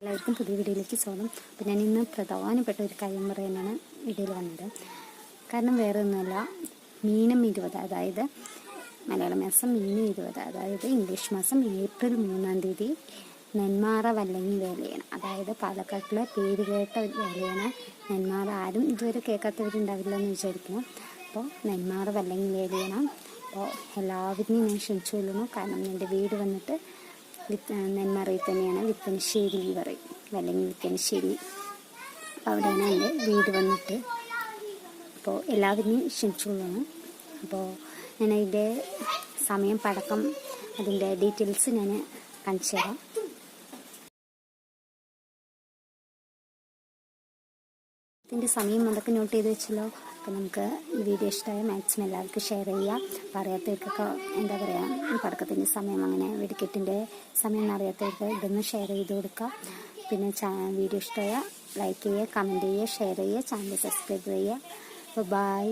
എല്ലാവർക്കും പുതിയ വീഡിയോയിലേക്ക് സ്വാഗതം. അപ്പോൾ ഞാൻ ഇന്ന് പ്രധാനപ്പെട്ട ഒരു കാര്യം പറയാനാണ് വീഡിയോയിൽ വന്നത്. കാരണം വേറെ ഒന്നുമല്ല, മീനം 20, അതായത് മലയാള മാസം മീനം 20, അതായത് ഇംഗ്ലീഷ് മാസം ഏപ്രിൽ 3-ാം തീയതി നെന്മാറ വല്ലങ്ങി വേലയാണ്. അതായത് പാലക്കാട്ടിലെ പേര് കേട്ട ഒരു വേലയാണ് നെന്മാറ. ആരും ഇതുവരെ കേൾക്കാത്തവരുണ്ടാവില്ല എന്ന് വിചാരിക്കുന്നു. അപ്പോൾ നെന്മാറ വല്ലങ്ങി വേലയാണ്. അപ്പോൾ എല്ലാവരെയും ഞാൻ ക്ഷണിച്ചു കൊള്ളുന്നു. കാരണം എൻ്റെ വീട് വന്നിട്ട് നെന്മാറയിൽ തന്നെയാണ്, വിത്തനശ്ശേരി പറയും, അല്ലെങ്കിൽ വിത്തനശ്ശേരി. അപ്പോൾ അവിടെയാണ് എൻ്റെ വീട് വന്നിട്ട്. അപ്പോൾ എല്ലാവരെയും ക്ഷണിച്ചുകൊള്ളണം. അപ്പോൾ ഞാൻ അതിൻ്റെ സമയം, പടക്കം, അതിൻ്റെ ഡീറ്റെയിൽസ് ഞാൻ കാണിച്ചു തരാം. ഇതിൻ്റെ സമയം അതൊക്കെ നോട്ട് ചെയ്ത് വെച്ചല്ലോ. അപ്പോൾ നമുക്ക് ഈ വീഡിയോ ഇഷ്ടമായ മാക്സിമം എല്ലാവർക്കും ഷെയർ ചെയ്യുക. അറിയാത്തവർക്കൊക്കെ എന്താ പറയുക, പടക്കത്തിൻ്റെ സമയം, അങ്ങനെ വെടിക്കെട്ടിൻ്റെ സമയം അറിയാത്തവർക്ക് ഇതൊന്ന് ഷെയർ ചെയ്ത് കൊടുക്കുക. പിന്നെ വീഡിയോ ഇഷ്ടമായ ലൈക്ക് ചെയ്യുക, കമൻറ്റ് ചെയ്യുക, ഷെയർ ചെയ്യുക, ചാനൽ സബ്സ്ക്രൈബ് ചെയ്യുക. അപ്പോൾ ബൈ.